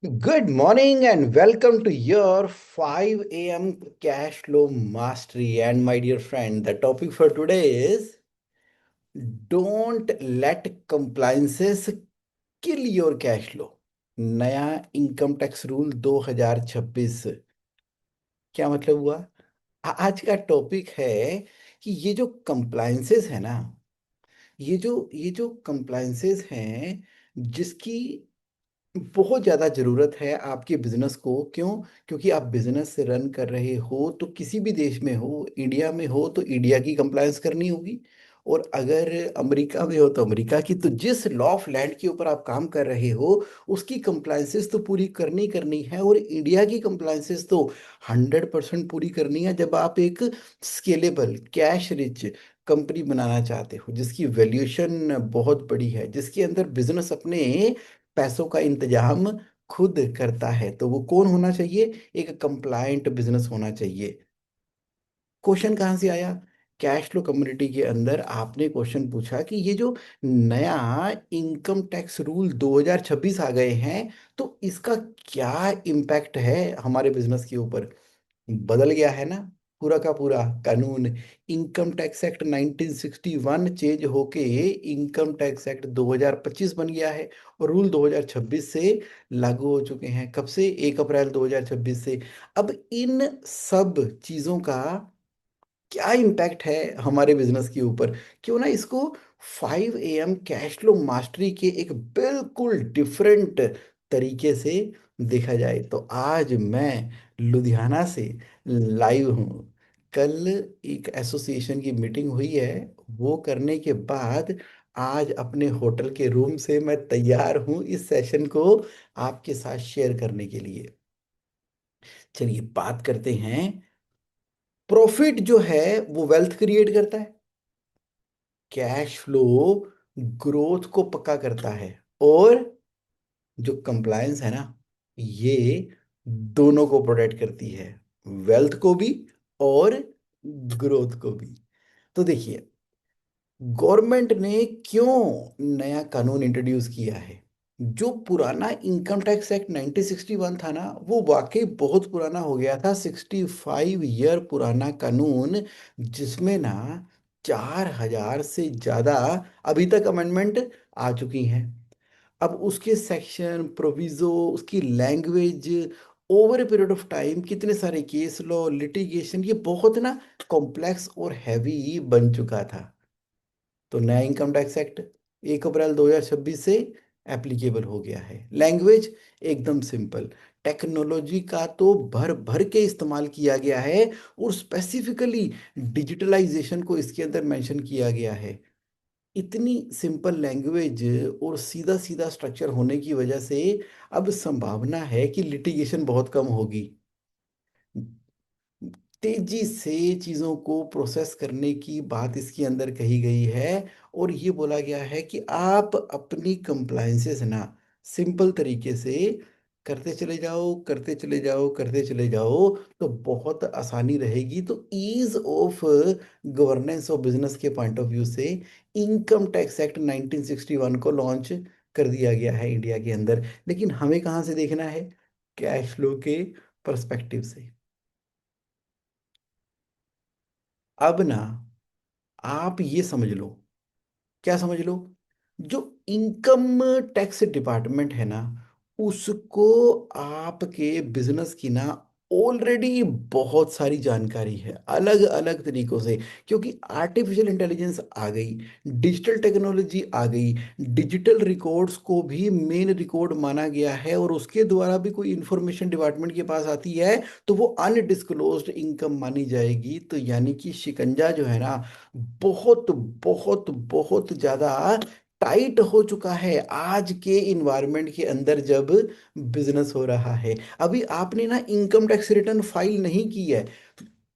Good morning and welcome to your 5 a.m. cash flow mastery. And my dear friend, the topic for today is don't let compliances kill your cash flow. नया income tax rule 2026। क्या मतलब हुआ? आज का topic है कि ये जो कंप्लायंसेस है ना, ये जो कंप्लायंसेस हैं जिसकी बहुत ज़्यादा ज़रूरत है आपके बिजनेस को। क्यों? क्योंकि आप बिजनेस रन कर रहे हो तो किसी भी देश में हो, इंडिया में हो तो इंडिया की कंप्लायंस करनी होगी, और अगर अमेरिका में हो तो अमेरिका की। तो जिस लॉ ऑफ लैंड के ऊपर आप काम कर रहे हो उसकी कंप्लायंसेस तो पूरी करनी करनी है, और इंडिया की कंप्लायंसेस तो 100% पूरी करनी है जब आप एक स्केलेबल कैश रिच कंपनी बनाना चाहते हो जिसकी वैल्यूएशन बहुत बड़ी है, जिसके अंदर बिजनेस अपने पैसों का इंतजाम खुद करता है। तो वो कौन होना चाहिए? एक कंप्लायंट बिजनेस होना चाहिए। क्वेश्चन कहाँ से आया? कैश फ्लो कम्युनिटी के अंदर आपने क्वेश्चन पूछा कि ये जो नया इनकम टैक्स रूल 2026 आ गए हैं तो इसका क्या इम्पैक्ट है हमारे बिजनेस के ऊपर। बदल गया है ना पूरा का पूरा कानून। इनकम टैक्स एक्ट 1961 चेंज होके इनकम टैक्स एक्ट 2025 बन गया है, और रूल 2026 से लागू हो चुके हैं। कब से? 1 अप्रैल 2026 से। अब इन सब चीजों का क्या इम्पैक्ट है हमारे बिजनेस के ऊपर? क्यों ना इसको 5 AM कैश फ्लो मास्टरी के एक बिल्कुल डिफरेंट तरीके से देखा जाए। तो आज मैं लुधियाना से लाइव हूँ। कल एक एसोसिएशन की मीटिंग हुई है, वो करने के बाद आज अपने होटल के रूम से मैं तैयार हूँ इस सेशन को आपके साथ शेयर करने के लिए। चलिए बात करते हैं। प्रॉफिट जो है वो वेल्थ क्रिएट करता है, कैश फ्लो ग्रोथ को पक्का करता है, और जो कंप्लायंस है ना, ये दोनों को प्रोटेक्ट करती है, वेल्थ को भी और ग्रोथ को भी। तो देखिए, गवर्नमेंट ने क्यों नया कानून इंट्रोड्यूस किया है। जो पुराना इनकम टैक्स एक्ट 1961 था ना, वो वाकई बहुत पुराना हो गया था, 65 ईयर पुराना कानून, जिसमें ना 4000 से ज्यादा अभी तक अमेंडमेंट आ चुकी हैं। अब उसके सेक्शन प्रोविजो, उसकी language, over a period of time कितने सारे केस लॉ लिटिगेशन, ये बहुत ना कॉम्प्लेक्स और हैवी बन चुका था। तो नया इनकम टैक्स एक्ट 1 अप्रैल 2026 से एप्लीकेबल हो गया है। लैंग्वेज एकदम सिंपल, टेक्नोलॉजी का तो भर भर के इस्तेमाल किया गया है, और स्पेसिफिकली डिजिटलाइजेशन को इसके अंदर मेंशन किया गया है। इतनी सिंपल लैंग्वेज और सीधा सीधा स्ट्रक्चर होने की वजह से अब संभावना है कि लिटिगेशन बहुत कम होगी। तेजी से चीजों को प्रोसेस करने की बात इसके अंदर कही गई है, और ये बोला गया है कि आप अपनी कंप्लायंसेस ना सिंपल तरीके से करते चले जाओ, करते चले जाओ, करते चले जाओ, तो बहुत आसानी रहेगी। तो ease of governance of business के पॉइंट ऑफ व्यू से इनकम टैक्स एक्ट 1961 को लॉन्च कर दिया गया है इंडिया के अंदर। लेकिन हमें कहाँ से देखना है? कैश फ्लो के पर्सपेक्टिव से। अब ना आप ये समझ लो। क्या समझ लो? जो इनकम टैक्स डिपार्टमेंट है ना, उसको आपके बिजनेस की ना ऑलरेडी बहुत सारी जानकारी है अलग अलग तरीकों से। क्योंकि आर्टिफिशियल इंटेलिजेंस आ गई, डिजिटल टेक्नोलॉजी आ गई, डिजिटल रिकॉर्ड्स को भी मेन रिकॉर्ड माना गया है, और उसके द्वारा भी कोई इंफॉर्मेशन डिपार्टमेंट के पास आती है तो वो अनडिस्क्लोज्ड इनकम मानी जाएगी। तो यानी कि शिकंजा जो है ना, बहुत बहुत बहुत ज्यादा टाइट हो चुका है आज के इन्वायरमेंट के अंदर जब बिजनेस हो रहा है। अभी आपने ना इनकम टैक्स रिटर्न फाइल नहीं की है,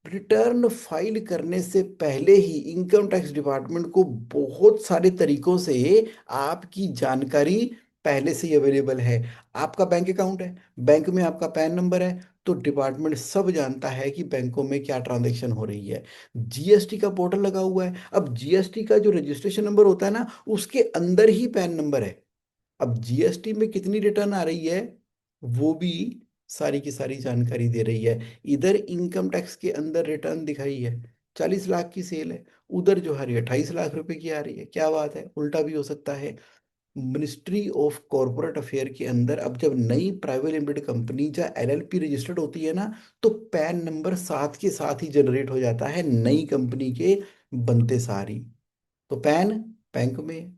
रिटर्न फाइल करने से पहले ही इनकम टैक्स डिपार्टमेंट को बहुत सारे तरीकों से आपकी जानकारी पहले से ही अवेलेबल है। आपका बैंक अकाउंट है, बैंक में आपका पैन नंबर है, तो डिपार्टमेंट सब जानता है कि बैंकों में क्या ट्रांजैक्शन हो रही है। जीएसटी का पोर्टल लगा हुआ है, अब जीएसटी का जो रजिस्ट्रेशन नंबर होता है ना, उसके अंदर ही पैन नंबर है। अब जीएसटी में कितनी रिटर्न आ रही है, वो भी सारी की सारी जानकारी दे रही है। इधर इनकम टैक्स के अंदर रिटर्न दिखाई है, 40 लाख की सेल है, उधर जो आ रही है 28 लाख रुपए की आ रही है। क्या बात है, उल्टा भी हो सकता है। मिनिस्ट्री ऑफ कॉरपोरेट अफेयर के अंदर अब जब नई प्राइवेट लिमिटेड कंपनी या एलएलपी रजिस्टर्ड होती है ना, तो पैन नंबर साथ के साथ ही जनरेट हो जाता है नई कंपनी के बनते सारी। तो पैन बैंक में है,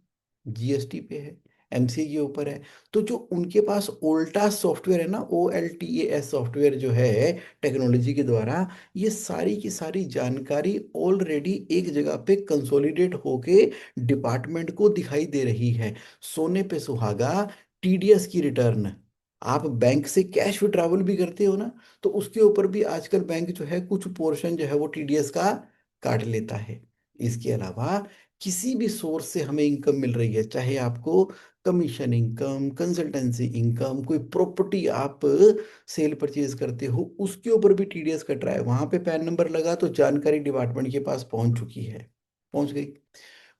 जीएसटी पे है, एमसीए के ऊपर है। तो जो उनके पास ओल्टा सॉफ्टवेयर है ना, OLTAS सॉफ्टवेयर जो है टेक्नोलॉजी के द्वारा, ये सारी की सारी जानकारी ऑलरेडी एक जगह पे कंसोलिडेट होके डिपार्टमेंट को दिखाई दे रही है। सोने पे सुहागा, टीडीएस की रिटर्न। आप बैंक से कैश विड्रॉवल भी करते हो ना, तो उसके ऊपर भी आजकल बैंक जो है कुछ पोर्शन जो है वो टीडीएस का काट लेता है। इसके अलावा किसी भी सोर्स से हमें इनकम मिल रही है, चाहे आपको कमीशन इनकम, कंसल्टेंसी इनकम, कोई प्रॉपर्टी आप सेल परचेज करते हो, उसके ऊपर भी टीडीएस कट रहा है। वहां पे पैन नंबर लगा तो जानकारी डिपार्टमेंट के पास पहुंच चुकी है, पहुंच गई।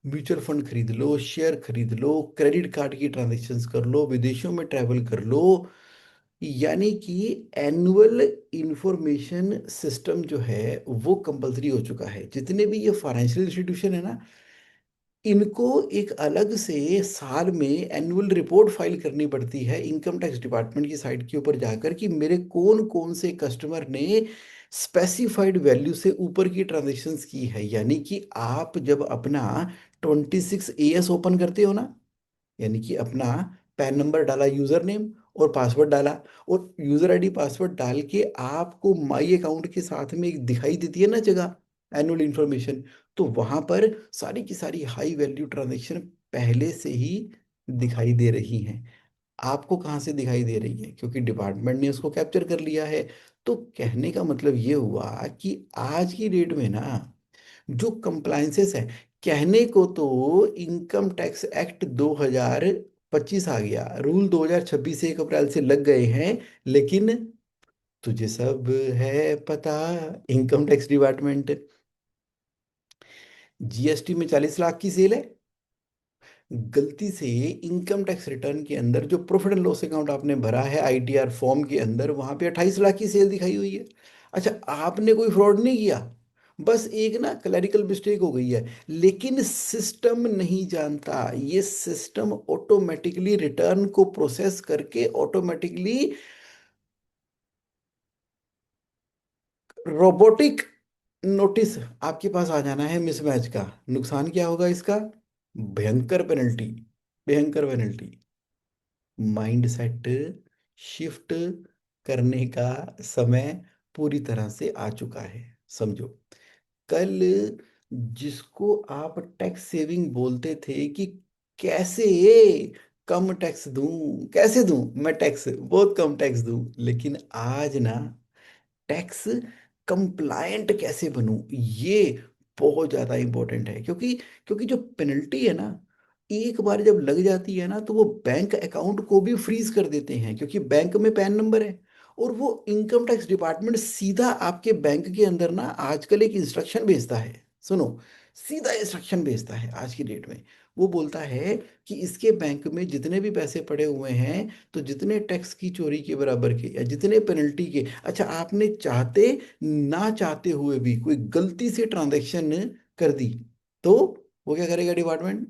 म्यूचुअल फंड खरीद लो, शेयर खरीद लो, क्रेडिट कार्ड की ट्रांजेक्शन्स कर लो, विदेशों में ट्रैवल कर लो। यानी कि एनुअल इंफॉर्मेशन सिस्टम जो है वो कंपलसरी हो चुका है। जितने भी ये फाइनेंशियल इंस्टीट्यूशन है ना, इनको एक अलग से साल में एनुअल रिपोर्ट फाइल करनी पड़ती है इनकम टैक्स डिपार्टमेंट की साइट के ऊपर जाकर, कि मेरे कौन कौन से कस्टमर ने स्पेसिफाइड वैल्यू से ऊपर की ट्रांजेक्शन्स की है। यानी कि आप जब अपना 26AS ओपन करते हो ना, यानी कि अपना पैन नंबर डाला, यूजर नेम और पासवर्ड डाला, और यूजर आईडी पासवर्ड डाल के आपको माई अकाउंट के साथ में एक दिखाई देती है ना जगह, एनुअल इंफॉर्मेशन। तो वहां पर सारी की सारी हाई वैल्यू ट्रांजैक्शन पहले से ही दिखाई दे रही हैं। आपको कहाँ से दिखाई दे रही है? क्योंकि डिपार्टमेंट ने उसको कैप्चर कर लिया है। तो कहने का मतलब ये हुआ कि आज की डेट में ना जो कंप्लायंसेस है, कहने को तो इनकम टैक्स एक्ट 2025 आ गया, रूल 2026 से 1 अप्रैल से लग गए हैं, लेकिन तुझे सब है पता। इनकम टैक्स डिपार्टमेंट, जीएसटी में 40 लाख की सेल है, गलती से इनकम टैक्स रिटर्न के अंदर जो प्रॉफिट एंड लॉस अकाउंट आपने भरा है आईटीआर फॉर्म के अंदर, वहां पे 28 लाख की सेल दिखाई हुई है। अच्छा, आपने कोई फ्रॉड नहीं किया, बस एक ना क्लरिकल मिस्टेक हो गई है, लेकिन सिस्टम नहीं जानता। ये सिस्टम ऑटोमेटिकली रिटर्न को प्रोसेस करके ऑटोमेटिकली रोबोटिक नोटिस आपके पास आ जाना है मिसमैच का। नुकसान क्या होगा इसका? भयंकर पेनल्टी, भयंकर पेनल्टी। माइंड सेट शिफ्ट करने का समय पूरी तरह से आ चुका है। समझो, कल जिसको आप टैक्स सेविंग बोलते थे कि कैसे कम टैक्स दूं, कैसे दूं मैं टैक्स, बहुत कम टैक्स दूं, लेकिन आज ना टैक्स कंप्लायंट कैसे बनूं, ये बहुत ज्यादा इंपॉर्टेंट है। क्योंकि क्योंकि जो पेनल्टी है ना, एक बार जब लग जाती है ना, तो वो बैंक अकाउंट को भी फ्रीज कर देते हैं, क्योंकि बैंक में पैन नंबर है। और वो इनकम टैक्स डिपार्टमेंट सीधा आपके बैंक के अंदर ना आजकल एक इंस्ट्रक्शन भेजता है। सुनो, सीधा इंस्ट्रक्शन भेजता है आज की डेट में। वो बोलता है कि इसके बैंक में जितने भी पैसे पड़े हुए हैं, तो जितने टैक्स की चोरी के बराबर के या जितने पेनल्टी के, अच्छा आपने चाहते ना चाहते हुए भी कोई गलती से ट्रांजैक्शन कर दी, तो वो क्या करेगा डिपार्टमेंट?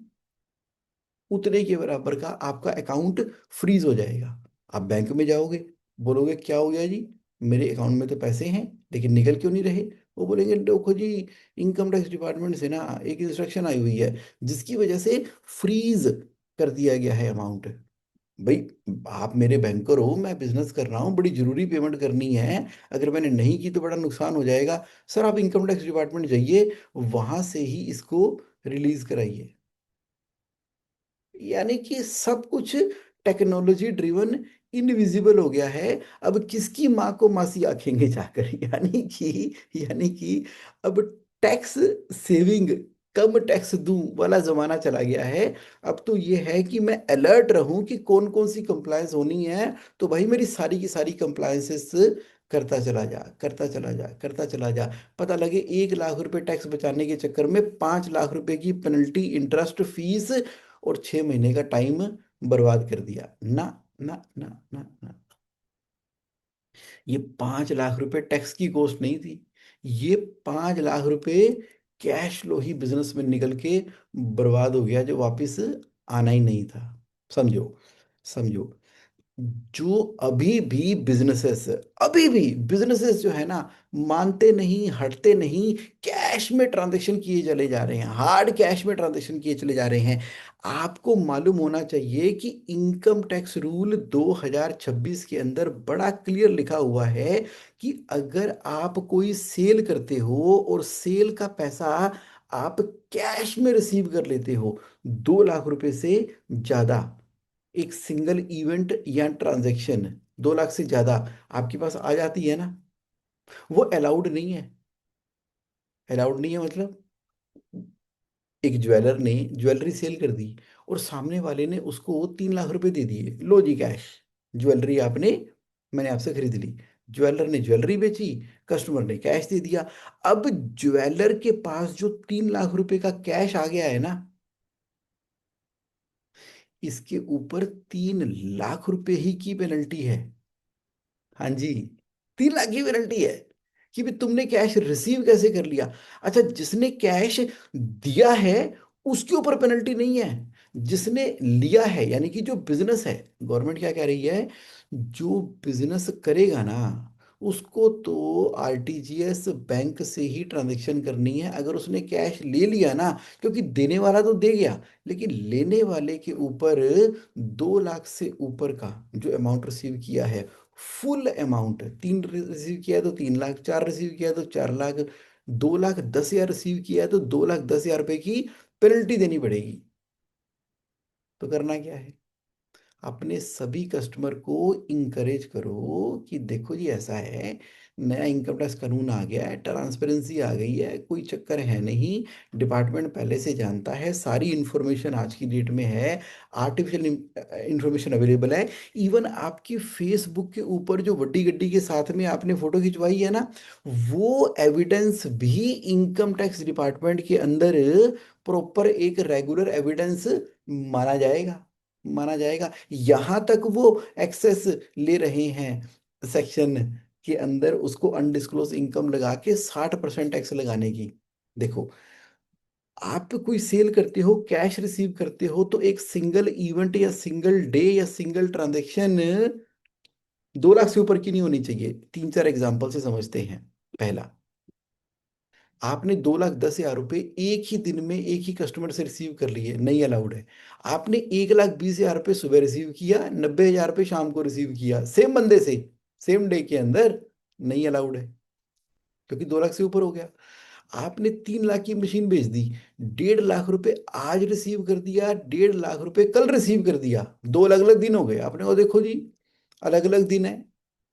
उतने के बराबर का आपका अकाउंट फ्रीज हो जाएगा। आप बैंक में जाओगे, बोलोगे क्या हो गया जी, मेरे अकाउंट में तो पैसे हैं लेकिन निकल क्यों नहीं रहे? वो बोलेंगे देखो जी, इनकम टैक्स डिपार्टमेंट से ना एक इंस्ट्रक्शन आई हुई है जिसकी वजह से फ्रीज कर दिया गया है अमाउंट। भाई, आप मेरे बैंकर हो, मैं बिजनेस कर रहा हूँ, बड़ी जरूरी पेमेंट करनी है, अगर मैंने नहीं की तो बड़ा नुकसान हो जाएगा। सर आप इनकम टैक्स डिपार्टमेंट जाइए, वहां से ही इसको रिलीज कराइए। यानी कि सब कुछ टेक्नोलॉजी ड्रिवन इनविजिबल हो गया है। अब किसकी माँ को मासी आखेंगे जाकर यानी कि अब टैक्स सेविंग, कम टैक्स दूं वाला जमाना चला गया है। अब तो ये है कि मैं अलर्ट रहूं कि कौन कौन सी कंप्लायंस होनी है, तो भाई मेरी सारी की सारी कंप्लायंसेस करता चला जा, करता चला जा, करता चला जा। पता लगे 1 लाख रुपए टैक्स बचाने के चक्कर में 5 लाख रुपए की पेनल्टी, इंटरेस्ट, फीस और 6 महीने का टाइम बर्बाद कर दिया। ना ना ना ना ना। ये 5 लाख रुपए टैक्स की कॉस्ट नहीं थी। ये 5 लाख रुपए कैश फ्लो ही बिजनेस में निकल के बर्बाद हो गया, जो वापस आना ही नहीं था। समझो, समझो। जो अभी भी बिजनेसेस जो है ना, मानते नहीं, हटते नहीं, कैश में ट्रांजैक्शन किए चले जा रहे हैं, हार्ड कैश में ट्रांजैक्शन किए चले जा रहे हैं। आपको मालूम होना चाहिए कि इनकम टैक्स रूल 2026 के अंदर बड़ा क्लियर लिखा हुआ है कि अगर आप कोई सेल करते हो और सेल का पैसा आप कैश में रिसीव कर लेते हो, 2 लाख रुपए से ज्यादा, एक सिंगल इवेंट या ट्रांजैक्शन 2 लाख से ज्यादा आपके पास आ जाती है ना, वो अलाउड नहीं है। अलाउड नहीं है मतलब, एक ज्वेलर ने ज्वेलरी सेल कर दी और सामने वाले ने उसको 3 लाख रुपए दे दिए, लो जी कैश, ज्वेलरी आपने, मैंने आपसे खरीद ली। ज्वेलर ने ज्वेलरी बेची, कस्टमर ने कैश दे दिया। अब ज्वेलर के पास जो 3 लाख रुपए का कैश आ गया है ना, इसके ऊपर 3 लाख रुपए ही की पेनल्टी है। हाँ जी, 3 लाख की पेनल्टी है कि भी तुमने कैश रिसीव कैसे कर लिया। अच्छा, जिसने कैश दिया है उसके ऊपर पेनल्टी नहीं है, जिसने लिया है, यानी कि जो बिजनेस है, गवर्नमेंट क्या कह रही है, जो बिजनेस करेगा ना उसको तो आरटीजीएस बैंक से ही ट्रांजैक्शन करनी है। अगर उसने कैश ले लिया ना, क्योंकि देने वाला तो दे गया, लेकिन लेने वाले के ऊपर 2 लाख से ऊपर का जो अमाउंट रिसीव किया है, फुल अमाउंट, 3 रिसीव किया है तो 3 लाख, 4 रिसीव किया है तो 4 लाख, 2,10,000 रिसीव किया है तो 2,10,000 रुपए की पेनल्टी देनी पड़ेगी। तो करना क्या है, अपने सभी कस्टमर को इंकरेज करो कि देखो जी ऐसा है, नया इनकम टैक्स कानून आ गया है, ट्रांसपेरेंसी आ गई है, कोई चक्कर है नहीं, डिपार्टमेंट पहले से जानता है, सारी इंफॉर्मेशन आज की डेट में है, आर्टिफिशियल इंफॉर्मेशन अवेलेबल है। इवन आपकी फेसबुक के ऊपर जो वड्डी गड्डी के साथ में आपने फोटो खिंचवाई है ना, वो एविडेंस भी इनकम टैक्स डिपार्टमेंट के अंदर प्रॉपर एक रेगुलर एविडेंस माना जाएगा, माना जाएगा। यहां तक वो एक्सेस ले रहे हैं सेक्शन के अंदर उसको अनडिस्क्लोज इनकम लगा के 60% टैक्स लगाने की। देखो, आप कोई सेल करते हो, कैश रिसीव करते हो, तो एक सिंगल इवेंट या सिंगल डे या सिंगल ट्रांजेक्शन 2 लाख से ऊपर की नहीं होनी चाहिए। 3-4 एग्जाम्पल से समझते हैं। पहला, आपने 2,10,000 रुपए एक ही दिन में एक ही कस्टमर से रिसीव कर लिए, नहीं अलाउड है। आपने 1,20,000 रुपये सुबह रिसीव किया, 90,000 रुपये शाम को रिसीव किया, सेम बंदे से, सेम डे के अंदर, नहीं अलाउड है, क्योंकि 2 लाख से ऊपर हो गया। आपने 3 लाख की मशीन बेच दी, 1,50,000 रुपये आज रिसीव कर दिया, 1,50,000 रुपये कल रिसीव कर दिया, 2 अलग अलग दिन हो गए। आपने कहा देखो जी अलग अलग दिन है,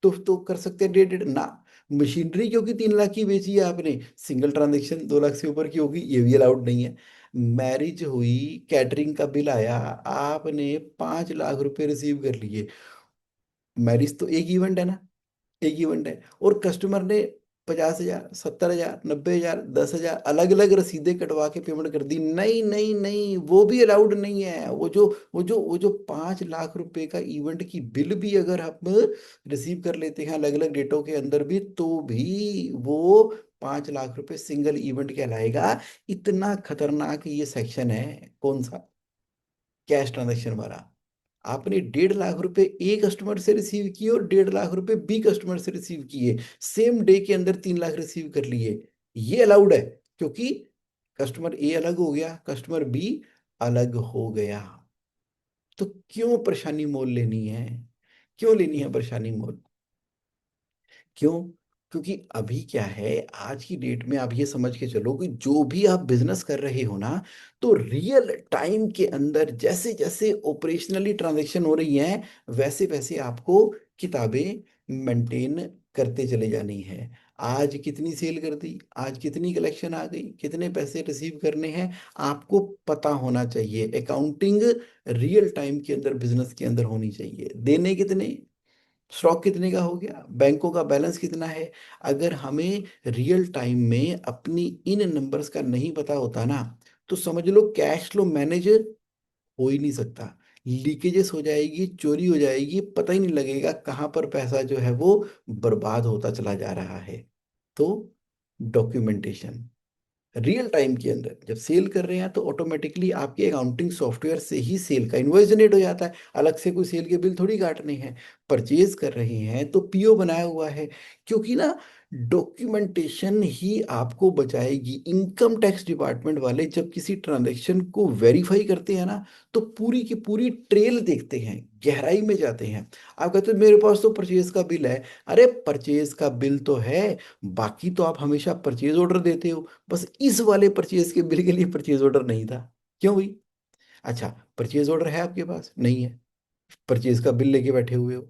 तो कर सकते हैं डेढ़ डेढ़ ना। मशीनरी क्योंकि 3 लाख की बेची है आपने, सिंगल ट्रांजेक्शन 2 लाख से ऊपर की होगी, ये भी अलाउड नहीं है। मैरिज हुई, कैटरिंग का बिल आया, आपने 5 लाख रुपए रिसीव कर लिए, मैरिज तो एक इवेंट है ना, एक इवेंट है, और कस्टमर ने 50,000, 70,000, 90,000, 10,000 अलग अलग रसीदें कटवा के पेमेंट कर दी, नहीं नहीं नहीं, वो भी अलाउड नहीं है। वो जो 5 लाख रुपए का इवेंट की बिल भी अगर हम रिसीव कर लेते हैं अलग अलग डेटों के अंदर भी, तो भी वो 5 लाख रुपए सिंगल इवेंट कहलाएगा। इतना खतरनाक ये सेक्शन है, कौन सा, कैश ट्रांजैक्शन वाला। आपने 1,50,000 रुपए ए कस्टमर से रिसीव किए और 1,50,000 रुपए बी कस्टमर से रिसीव किए, सेम डे के अंदर 3 लाख रिसीव कर लिए, ये अलाउड है, क्योंकि कस्टमर ए अलग हो गया, कस्टमर बी अलग हो गया। तो क्यों परेशानी मोल लेनी है, क्यों लेनी है परेशानी मोल, क्यों? क्योंकि अभी क्या है, आज की डेट में आप ये समझ के चलो कि जो भी आप बिजनेस कर रहे हो ना, तो रियल टाइम के अंदर जैसे जैसे ऑपरेशनली ट्रांजैक्शन हो रही हैं, वैसे वैसे आपको किताबें मेंटेन करते चले जानी है। आज कितनी सेल कर दी, आज कितनी कलेक्शन आ गई, कितने पैसे रिसीव करने हैं, आपको पता होना चाहिए। अकाउंटिंग रियल टाइम के अंदर बिजनेस के अंदर होनी चाहिए। देने कितने, स्टॉक कितने का हो गया, बैंकों का बैलेंस कितना है, अगर हमें रियल टाइम में अपनी इन नंबर्स का नहीं पता होता ना, तो समझ लो कैश फ्लो मैनेज हो ही नहीं सकता। लीकेजेस हो जाएगी, चोरी हो जाएगी, पता ही नहीं लगेगा कहाँ पर पैसा जो है वो बर्बाद होता चला जा रहा है। तो डॉक्यूमेंटेशन रियल टाइम के अंदर जब सेल कर रहे हैं तो ऑटोमेटिकली आपके अकाउंटिंग सॉफ्टवेयर से ही सेल का इनवॉइस जनरेट हो जाता है। अलग से कोई सेल के बिल थोड़ी काटने हैं। परचेज कर रहे हैं तो पीओ बनाया हुआ है। क्योंकि ना डॉक्यूमेंटेशन ही आपको बचाएगी। इनकम टैक्स डिपार्टमेंट वाले जब किसी ट्रांजैक्शन को वेरीफाई करते हैं ना, तो पूरी की पूरी ट्रेल देखते हैं, गहराई में जाते हैं। आप कहते हो मेरे पास तो परचेज का बिल है। अरे परचेज का बिल तो है, बाकी तो आप हमेशा परचेज ऑर्डर देते हो। बस इस वाले परचेज के बिल के लिए परचेज ऑर्डर नहीं था। क्यों भाई? अच्छा, परचेज ऑर्डर है आपके पास? नहीं है। परचेज का बिल लेके बैठे हुए हो।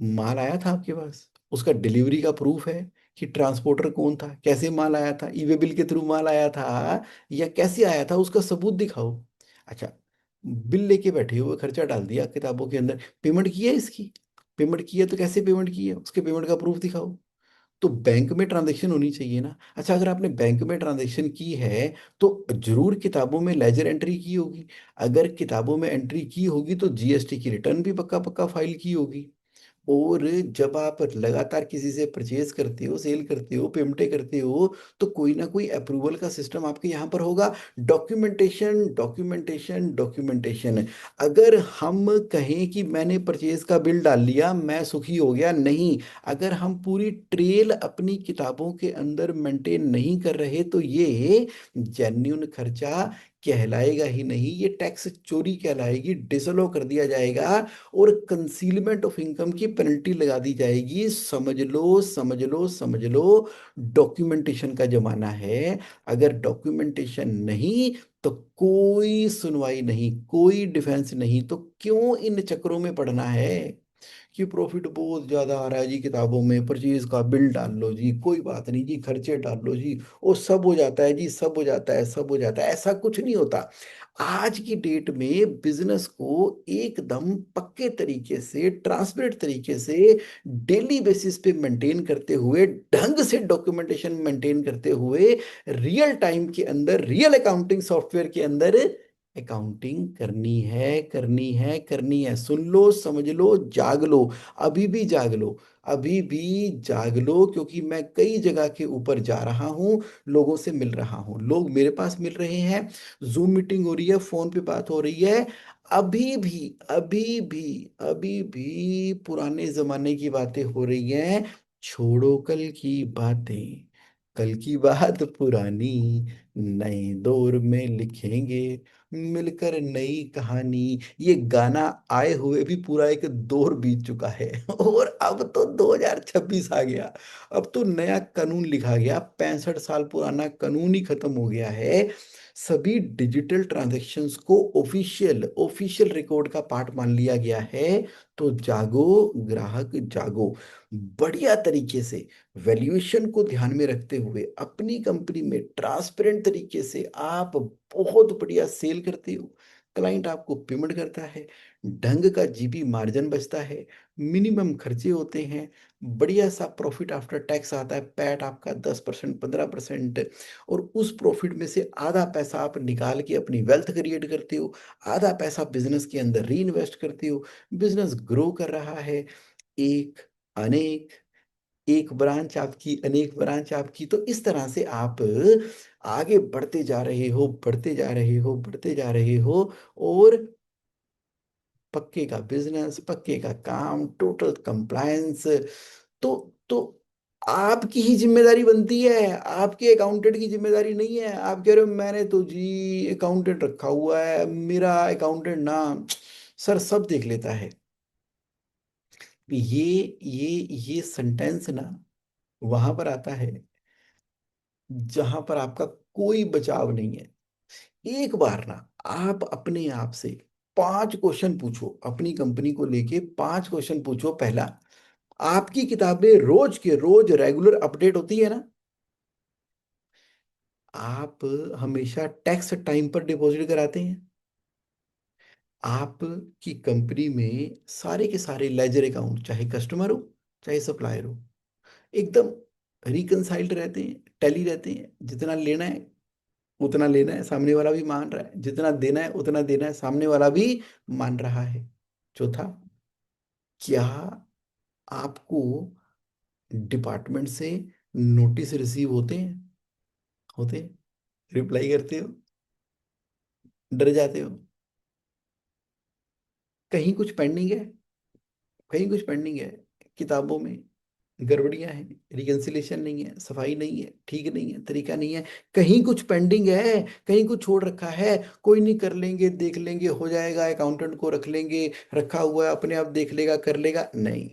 माल आया था आपके पास, उसका डिलीवरी का प्रूफ है कि ट्रांसपोर्टर कौन था, कैसे माल आया था, ईवे बिल के थ्रू माल आया था या कैसे आया था, उसका सबूत दिखाओ। अच्छा, बिल लेके बैठे हुए, खर्चा डाल दिया किताबों के अंदर, पेमेंट की है इसकी, पेमेंट की है तो कैसे पेमेंट की है, उसके पेमेंट का प्रूफ दिखाओ। तो बैंक में ट्रांजैक्शन होनी चाहिए ना। अच्छा, अगर आपने बैंक में ट्रांजैक्शन की है तो जरूर किताबों में लेजर एंट्री की होगी। अगर किताबों में एंट्री की होगी तो जीएसटी की रिटर्न भी पक्का पक्का फाइल की होगी। और जब आप लगातार किसी से परचेज करते हो, सेल करते हो, पेमेंटें करते हो, तो कोई ना कोई अप्रूवल का सिस्टम आपके यहाँ पर होगा। Documentation documentation documentation. अगर हम कहें कि मैंने परचेज का बिल डाल लिया, मैं सुखी हो गया, नहीं। अगर हम पूरी ट्रेल अपनी किताबों के अंदर मेंटेन नहीं कर रहे तो ये जेन्युइन खर्चा कहलाएगा ही नहीं, ये टैक्स चोरी कहलाएगी, डिसअलो कर दिया जाएगा और कंसीलमेंट ऑफ इनकम की पेनल्टी लगा दी जाएगी। समझ लो समझ लो समझ लो। डॉक्यूमेंटेशन का जमाना है। अगर डॉक्यूमेंटेशन नहीं तो कोई सुनवाई नहीं, कोई डिफेंस नहीं। तो क्यों इन चक्करों में पड़ना है कि प्रॉफिट बहुत ज्यादा आ रहा है जी, किताबों में परचेज का बिल डाल लो जी, कोई बात नहीं जी, खर्चे डाल लो जी, वो सब हो जाता है जी, सब हो जाता है, सब हो जाता है। ऐसा कुछ नहीं होता। आज की डेट में बिजनेस को एकदम पक्के तरीके से, ट्रांसपेरेंट तरीके से, डेली बेसिस पे मेंटेन करते हुए, ढंग से डॉक्यूमेंटेशन मेंटेन करते हुए, रियल टाइम के अंदर, रियल अकाउंटिंग सॉफ्टवेयर के अंदर अकाउंटिंग करनी है, करनी है, करनी है। सुन लो, समझ लो, जाग लो। अभी भी जाग लो, अभी भी जाग लो, क्योंकि मैं कई जगह के ऊपर जा रहा हूँ, लोगों से मिल रहा हूँ, लोग मेरे पास मिल रहे हैं, जूम मीटिंग हो रही है, फोन पे बात हो रही है। अभी भी, अभी भी, अभी भी पुराने जमाने की बातें हो रही हैं। छोड़ो कल की बातें, कल की बात पुरानी, नए दौर में लिखेंगे मिलकर नई कहानी। ये गाना आए हुए भी पूरा एक दौर बीत चुका है और अब तो 2026 आ गया। अब तो नया कानून लिखा गया, 65 साल पुराना कानून ही खत्म हो गया है। सभी डिजिटल ट्रांजैक्शंस को ऑफिशियल ऑफिशियल रिकॉर्ड का पार्ट मान लिया गया है। तो जागो ग्राहक, जागो। बढ़िया तरीके से वैल्यूएशन को ध्यान में रखते हुए अपनी कंपनी में ट्रांसपेरेंट तरीके से आप बहुत बढ़िया सेल करते हो। क्लाइंट आपको पेमेंट करता है, ढंग का जीपी मार्जिन बचता है, मिनिमम खर्चे होते हैं, बढ़िया सा प्रॉफिट आफ्टर टैक्स आता है, पैट आपका 10% 15%। और उस प्रॉफिट में से आधा पैसा आप निकाल के अपनी वेल्थ क्रिएट करते हो, आधा पैसा बिजनेस के अंदर री इन्वेस्ट करते हो। बिजनेस ग्रो कर रहा है। एक, अनेक, एक ब्रांच आपकी, अनेक ब्रांच आपकी। तो इस तरह से आप आगे बढ़ते जा रहे हो, बढ़ते जा रहे हो, बढ़ते जा रहे हो। और पक्के का बिजनेस, पक्के का काम, टोटल कंप्लायंस। तो आपकी ही जिम्मेदारी बनती है, आपके अकाउंटेंट की जिम्मेदारी नहीं है। आप कह रहे हो मैंने तो जी अकाउंटेंट रखा हुआ है, मेरा अकाउंटेंट ना सर सब देख लेता है। ये सेंटेंस ना वहां पर आता है जहां पर आपका कोई बचाव नहीं है। एक बार ना आप अपने आप से 5 क्वेश्चन पूछो, अपनी कंपनी को लेके 5 क्वेश्चन पूछो। पहला, आपकी किताबें रोज के रोज रेगुलर अपडेट होती है ना? आप हमेशा टैक्स टाइम पर डिपॉजिट कराते हैं? आपकी कंपनी में सारे के सारे लेजर अकाउंट, चाहे कस्टमर हो चाहे सप्लायर हो, एकदम रिकनसाइल्ड रहते हैं, टैली रहते हैं, जितना लेना है उतना लेना है, सामने वाला भी मान रहा है, जितना देना है उतना देना है, सामने वाला भी मान रहा है। चौथा, क्या आपको डिपार्टमेंट से नोटिस रिसीव होते हैं? होते हैं? रिप्लाई करते हो? डर जाते हो? कहीं कुछ पेंडिंग है? कहीं कुछ पेंडिंग है? किताबों में गड़बड़ियां हैं, रिकंसिलेशन नहीं है, सफाई नहीं है, ठीक नहीं है, तरीका नहीं है, कहीं कुछ पेंडिंग है, कहीं कुछ छोड़ रखा है? कोई नहीं, कर लेंगे, देख लेंगे, हो जाएगा, अकाउंटेंट को रख लेंगे, रखा हुआ है, अपने आप देख लेगा, कर लेगा, नहीं।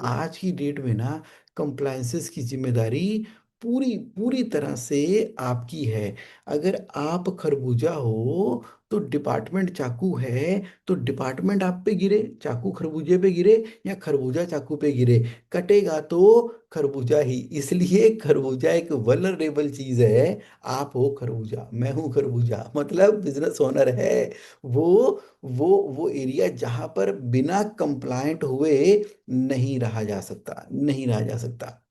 आज की डेट में ना कंप्लायंसेस की जिम्मेदारी पूरी पूरी तरह से आपकी है। अगर आप खरबूजा हो तो डिपार्टमेंट चाकू है, तो डिपार्टमेंट आप पे गिरे, चाकू खरबूजे पे गिरे या खरबूजा चाकू पे गिरे, कटेगा तो खरबूजा ही। इसलिए खरबूजा एक वल्नरेबल चीज है। आप हो खरबूजा, मैं हूं खरबूजा, मतलब बिजनेस ओनर है वो वो एरिया जहां पर बिना कंप्लायंट हुए नहीं रहा जा सकता, नहीं रहा जा सकता।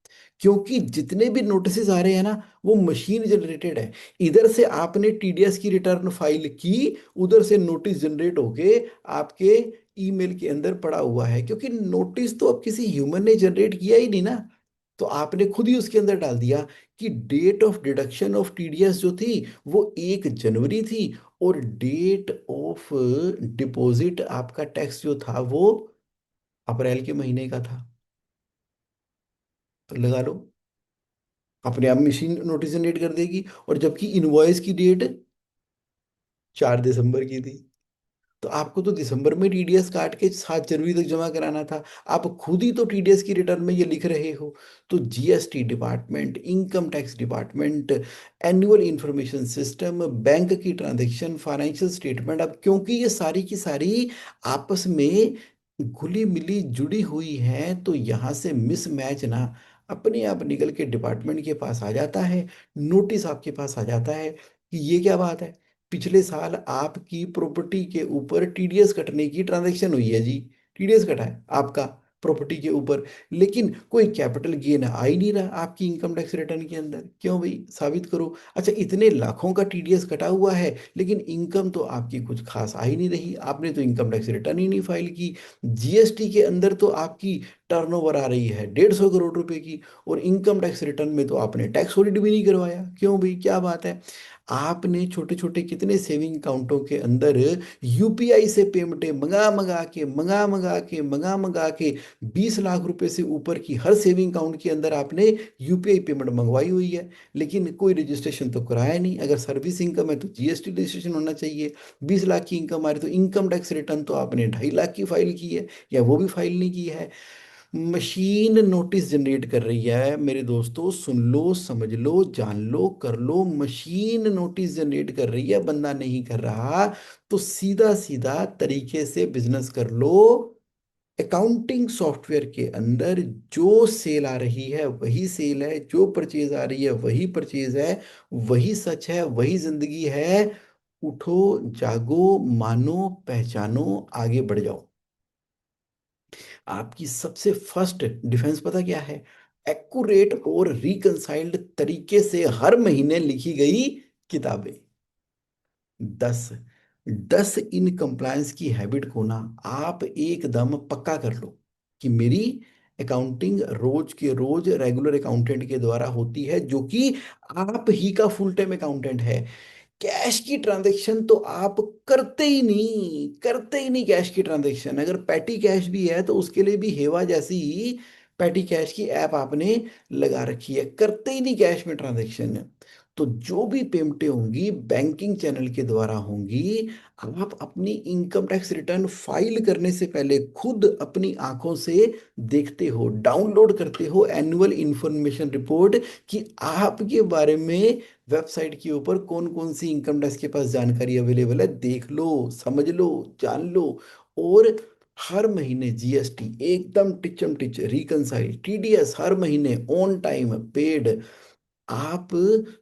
क्योंकि जितने भी नोटिसेस आ रहे हैं ना, वो मशीन जनरेटेड है। इधर से आपने टीडीएस की रिटर्न फाइल की, उधर से नोटिस जनरेट होके आपके ईमेल के अंदर पड़ा हुआ है, क्योंकि नोटिस तो अब किसी ह्यूमन ने जनरेट किया ही नहीं ना। तो आपने खुद ही उसके अंदर डाल दिया कि date of deduction of TDS जो थी वो 1 जनवरी थी, और डेट ऑफ डिपॉजिट आपका टैक्स जो था वो अप्रैल के महीने का था। तो लगा लो, अपने आप मशीन नोटिस जनरेट कर देगी। और जबकि इनवॉइस की डेट 4 दिसंबर की थी, तो आपको तो दिसंबर में टीडीएस काट के 7 जनवरी तक जमा कराना था। आप खुद ही तो टीडीएस की रिटर्न में ये लिख रहे हो। तो GST department, income tax department, annual information system, bank की ट्रांजैक्शन, फाइनेंशियल स्टेटमेंट, अब क्योंकि ये सारी की सारी आपस में घुली मिली जुड़ी हुई है, तो यहाँ से मिसमैच ना अपने आप निकल के डिपार्टमेंट के पास आ जाता है, नोटिस आपके पास आ जाता है कि ये क्या बात है, पिछले साल आपकी प्रॉपर्टी के ऊपर टीडीएस कटने की ट्रांजैक्शन हुई है जी, टीडीएस कटा है आपका प्रॉपर्टी के ऊपर, लेकिन कोई कैपिटल गेन आ ही नहीं रहा आपकी इनकम टैक्स रिटर्न के अंदर। क्यों भाई, साबित करो। अच्छा, इतने लाखों का टीडीएस कटा हुआ है, लेकिन इनकम तो आपकी कुछ खास आ ही नहीं रही, आपने तो इनकम टैक्स रिटर्न ही नहीं फाइल की। जीएसटी के अंदर तो आपकी टर्नओवर आ रही है 150 करोड़ रुपए की, और इनकम टैक्स रिटर्न में तो आपने टैक्स ऑडिट भी नहीं करवाया। क्यों भाई, क्या बात है? आपने छोटे छोटे कितने सेविंग अकाउंटों के अंदर यूपीआई से पेमेंटें मंगा मंगा के 20 लाख रुपए से ऊपर की हर सेविंग अकाउंट के अंदर आपने यूपीआई पेमेंट मंगवाई हुई है, लेकिन कोई रजिस्ट्रेशन तो कराया नहीं। अगर सर्विस इनकम है तो जीएसटी रजिस्ट्रेशन होना चाहिए। 20 लाख की इनकम आ रही तो इनकम टैक्स रिटर्न तो आपने 2.5 लाख की फाइल की है, या वो भी फाइल नहीं की है। मशीन नोटिस जनरेट कर रही है मेरे दोस्तों, सुन लो, समझ लो, जान लो, कर लो, मशीन नोटिस जनरेट कर रही है, बंदा नहीं कर रहा। तो सीधा सीधा तरीके से बिजनेस कर लो। अकाउंटिंग सॉफ्टवेयर के अंदर जो सेल आ रही है वही सेल है, जो परचेज आ रही है वही परचेज है, वही सच है, वही जिंदगी है। उठो, जागो, मानो, पहचानो, आगे बढ़ जाओ। आपकी सबसे फर्स्ट डिफेंस पता क्या है? एक्यूरेट और रिकंसाइल्ड तरीके से हर महीने लिखी गई किताबें। 10 10 इन कंप्लायंस की हैबिट को ना आप एकदम पक्का कर लो कि मेरी अकाउंटिंग रोज के रोज रेगुलर अकाउंटेंट के द्वारा होती है, जो कि आप ही का फुल टाइम अकाउंटेंट है। कैश की ट्रांजैक्शन तो आप करते ही नहीं कैश की ट्रांजैक्शन। अगर पैटी कैश भी है तो उसके लिए भी हेवा जैसी ही पैटी कैश की ऐप आपने लगा रखी है, करते ही नहीं कैश में ट्रांजैक्शन। तो जो भी पेमेंटें होंगी बैंकिंग चैनल के द्वारा होंगी, आप अपनी इनकम टैक्स रिटर्न फाइल करने से पहले खुद अपनी आंखों से देखते हो, डाउनलोड करते हो एनुअल इंफॉर्मेशन रिपोर्ट, कि आपके बारे में वेबसाइट के ऊपर कौन कौन सी इनकम टैक्स के पास जानकारी अवेलेबल है, देख लो, समझ लो, जान लो। और हर महीने जीएसटी एकदम टिचम टिच रिकनसाइल, टीडीएस हर महीने ऑन टाइम पेड, आप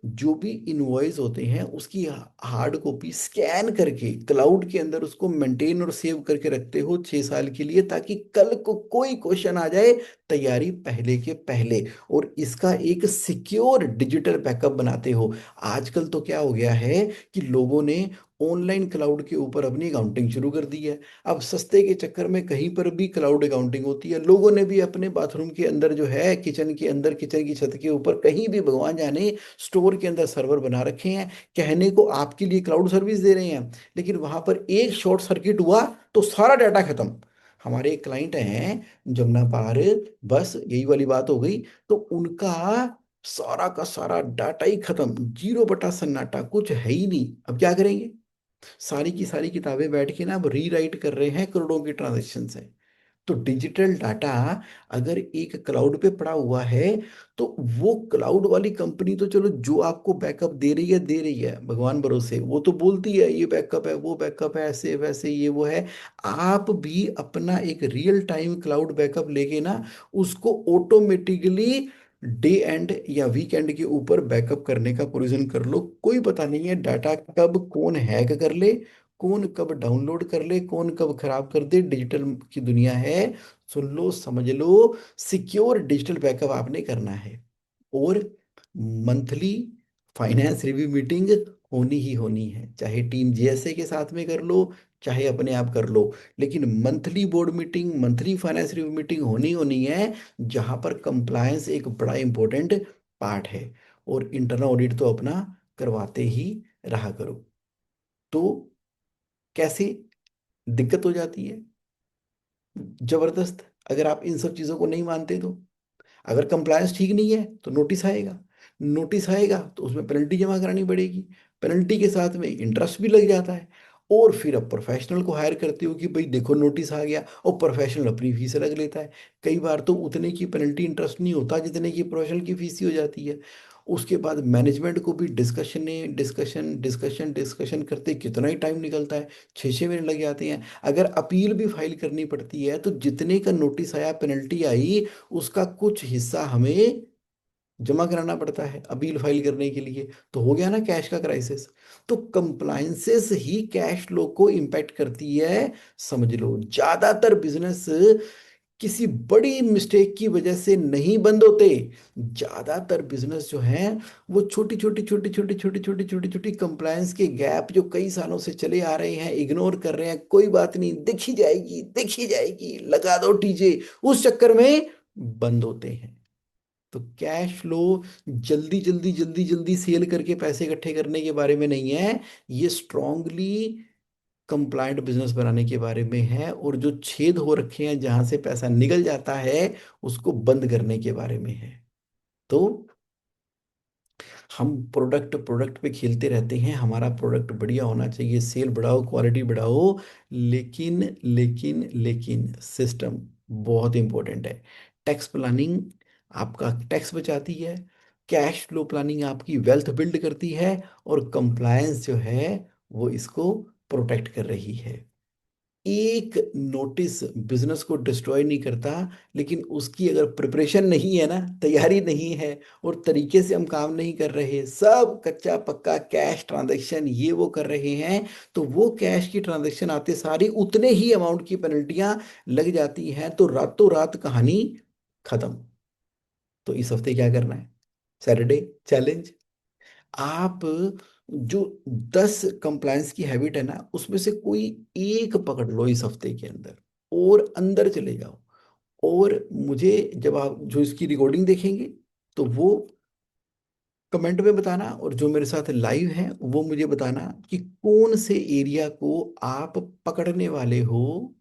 जो भी इनवॉइस होते हैं उसकी हार्ड कॉपी स्कैन करके क्लाउड के अंदर उसको मेंटेन और सेव करके रखते हो 6 साल के लिए, ताकि कल को कोई क्वेश्चन आ जाए, तैयारी पहले के पहले। और इसका एक सिक्योर डिजिटल बैकअप बनाते हो। आजकल तो क्या हो गया है कि लोगों ने ऑनलाइन क्लाउड के ऊपर अपनी अकाउंटिंग शुरू कर दी है। अब सस्ते के चक्कर में कहीं पर भी क्लाउड अकाउंटिंग होती है। लोगों ने भी अपने बाथरूम के अंदर जो है, किचन के अंदर, किचन की छत के ऊपर, कहीं भी भगवान जाने, स्टोर के अंदर सर्वर बना रखे हैं। कहने को आपके लिए क्लाउड सर्विस दे रहे हैं, लेकिन वहां पर एक शॉर्ट सर्किट हुआ तो सारा डाटा खत्म। हमारे एक क्लाइंट हैं जमुना पार, बस यही वाली बात हो गई। तो उनका सारा का सारा डाटा ही खत्म, जीरो बटा सन्नाटा, कुछ है ही नहीं। अब क्या करेंगे? सारी की सारी किताबें बैठ के ना अब रीराइट कर रहे हैं, करोड़ों की ट्रांजेक्शन है। तो डिजिटल डाटा अगर एक क्लाउड पे पड़ा हुआ है, तो वो क्लाउड वाली कंपनी तो चलो जो आपको बैकअप दे रही है भगवान भरोसे, वो तो बोलती है ये बैकअप है, वो बैकअप है, ऐसे वैसे ये वो है। आप भी अपना एक रियल टाइम क्लाउड बैकअप लेके ना उसको ऑटोमेटिकली डे एंड या वीकेंड के ऊपर बैकअप करने का प्रोविजन कर लो। कोई पता नहीं है डाटा कब कौन हैक कर ले, कौन कब डाउनलोड कर ले, कौन कब खराब कर दे। डिजिटल की दुनिया है, सुन लो समझ लो, सिक्योर डिजिटल बैकअप आपने करना है। और मंथली फाइनेंस रिव्यू मीटिंग होनी ही होनी है, चाहे टीम जेएसए के साथ में कर लो, चाहे अपने आप कर लो। लेकिन monthly board meeting, monthly finance review meeting होनी होनी है, जहां पर कंप्लायंस एक बड़ा इंपॉर्टेंट पार्ट है। और इंटरनल ऑडिट तो अपना करवाते ही रहा करो। तो कैसे दिक्कत हो जाती है? जबरदस्त। अगर आप इन सब चीजों को नहीं मानते तो, अगर कंप्लायंस ठीक नहीं है तो नोटिस आएगा। नोटिस आएगा तो उसमें पेनल्टी जमा करानी पड़ेगी। पेनल्टी के साथ में इंटरेस्ट भी लग जाता है। और फिर अब प्रोफेशनल को हायर करते हो कि भाई देखो नोटिस आ गया, और प्रोफेशनल अपनी फीस अलग लेता है। कई बार तो उतने की पेनल्टी इंटरेस्ट नहीं होता जितने की प्रोफेशनल की फीस ही हो जाती है। उसके बाद मैनेजमेंट को भी डिस्कशन डिस्कशन डिस्कशन डिस्कशन करते कितना ही टाइम निकलता है, 6 6 मिनट लग जाते हैं। अगर अपील भी फाइल करनी पड़ती है तो जितने का नोटिस आया, पेनल्टी आई, उसका कुछ हिस्सा हमें जमा कराना पड़ता है अपील फाइल करने के लिए। तो हो गया ना कैश का क्राइसिस। तो कंप्लायंसेस ही कैश फ्लो को इम्पैक्ट करती है। समझ लो ज्यादातर बिजनेस किसी बड़ी मिस्टेक की वजह से नहीं बंद होते। ज्यादातर बिजनेस जो हैं वो छोटी छोटी छोटी छोटी छोटी छोटी छोटी छोटी कंप्लायंस के गैप जो कई सालों से चले आ रहे हैं, इग्नोर कर रहे हैं, कोई बात नहीं, देखी जाएगी देखी जाएगी, लगा दो टीजे, उस चक्कर में बंद होते हैं। तो कैश फ्लो जल्दी जल्दी जल्दी जल्दी सेल करके पैसे इकट्ठे करने के बारे में नहीं है, ये स्ट्रांगली कंप्लायंट बिजनेस बनाने के बारे में है। और जो छेद हो रखे हैं जहां से पैसा निकल जाता है, उसको बंद करने के बारे में है। तो हम प्रोडक्ट प्रोडक्ट पे खेलते रहते हैं, हमारा प्रोडक्ट बढ़िया होना चाहिए, सेल बढ़ाओ, क्वालिटी बढ़ाओ, लेकिन लेकिन लेकिन सिस्टम बहुत इंपॉर्टेंट है। टैक्स प्लानिंग आपका टैक्स बचाती है, कैश फ्लो प्लानिंग आपकी वेल्थ बिल्ड करती है, और कंप्लायंस जो है वो इसको प्रोटेक्ट कर रही है। एक नोटिस बिजनेस को डिस्ट्रॉय नहीं करता, लेकिन उसकी अगर प्रिपरेशन नहीं है ना, तैयारी नहीं है, और तरीके से हम काम नहीं कर रहे, सब कच्चा पक्का कैश ट्रांजैक्शन ये वो कर रहे हैं, तो वो कैश की ट्रांजैक्शन आते सारी उतने ही अमाउंट की पेनल्टियां लग जाती हैं, तो रातों रात कहानी खत्म। तो इस हफ्ते क्या करना है? Saturday challenge. आप जो 10 कंप्लायंस की हैबिट है ना, उसमें से कोई एक पकड़ लो इस हफ्ते के अंदर, और अंदर चले जाओ। और मुझे जब आप जो इसकी रिकॉर्डिंग देखेंगे, तो वो कमेंट में बताना, और जो मेरे साथ लाइव हैं वो मुझे बताना कि कौन से एरिया को आप पकड़ने वाले हो,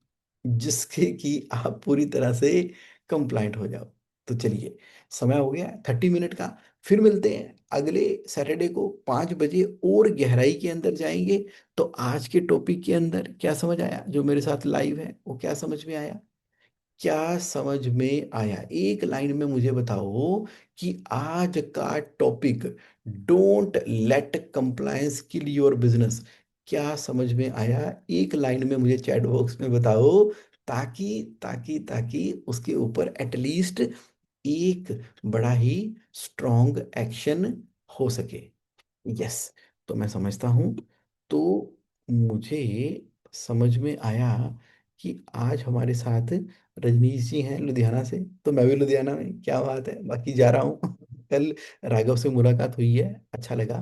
जिसके कि आप पूरी तरह से कंप्लाइंट हो जाओ। तो चलिए, समय हो गया 30 मिनट का। फिर मिलते हैं अगले सैटरडे को 5 बजे, और गहराई के अंदर जाएंगे। तो आज के टॉपिक के अंदर क्या समझ आया? जो मेरे साथ लाइव है वो क्या समझ में आया? क्या समझ में आया? एक लाइन में मुझे बताओ कि आज का topic, don't let compliance kill your business, क्या समझ में आया? एक लाइन में मुझे चैट बॉक्स में बताओ, ताकि ताकि ताकि उसके ऊपर एटलीस्ट एक बड़ा ही स्ट्रॉन्ग एक्शन हो सके। यस, तो मैं समझता हूँ। तो मुझे समझ में आया कि आज हमारे साथ रजनीश जी हैं लुधियाना से, तो मैं भी लुधियाना में, क्या बात है, बाकी जा रहा हूँ। कल राघव से मुलाकात हुई है, अच्छा लगा।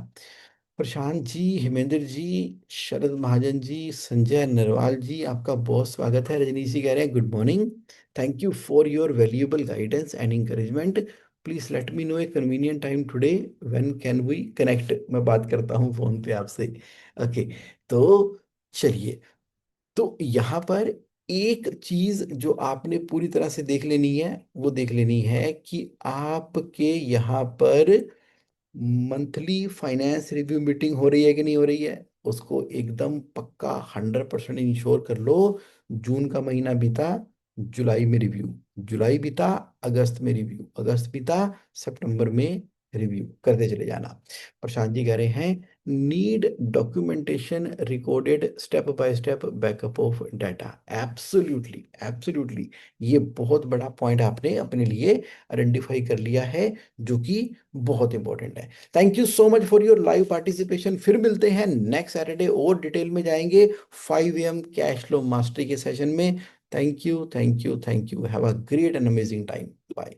प्रशांत जी, हेमेंद्र जी, शरद महाजन जी, संजय नरवाल जी, आपका बहुत स्वागत है। रजनीश जी कह रहे हैं good morning, thank you for your valuable guidance and encouragement, please let me know a convenient time today, when can we connect. मैं बात करता हूँ फोन पे आपसे। ओके, तो चलिए, तो यहाँ पर एक चीज जो आपने पूरी तरह से देख लेनी है, वो देख लेनी है कि आपके यहाँ पर मंथली फाइनेंस रिव्यू मीटिंग हो रही है कि नहीं हो रही है। उसको एकदम पक्का 100% इंश्योर कर लो। जून का महीना बीता, जुलाई में रिव्यू, जुलाई बीता, अगस्त में रिव्यू, अगस्त बीता, सितंबर में रिव्यू करते चले जाना। प्रशांत जी कह रहे हैं need documentation recorded step by step backup of data. Absolutely, absolutely, ये बहुत बड़ा पॉइंट आपने अपने लिए आइडेंटिफाई कर लिया है, जो कि बहुत इंपॉर्टेंट है। Thank you so much for your live participation. फिर मिलते हैं नेक्स्ट सैटरडे, और डिटेल में जाएंगे 5 AM कैश फ्लो मास्टरी के सेशन में। Thank you, thank you, thank you, have a great and amazing time, bye.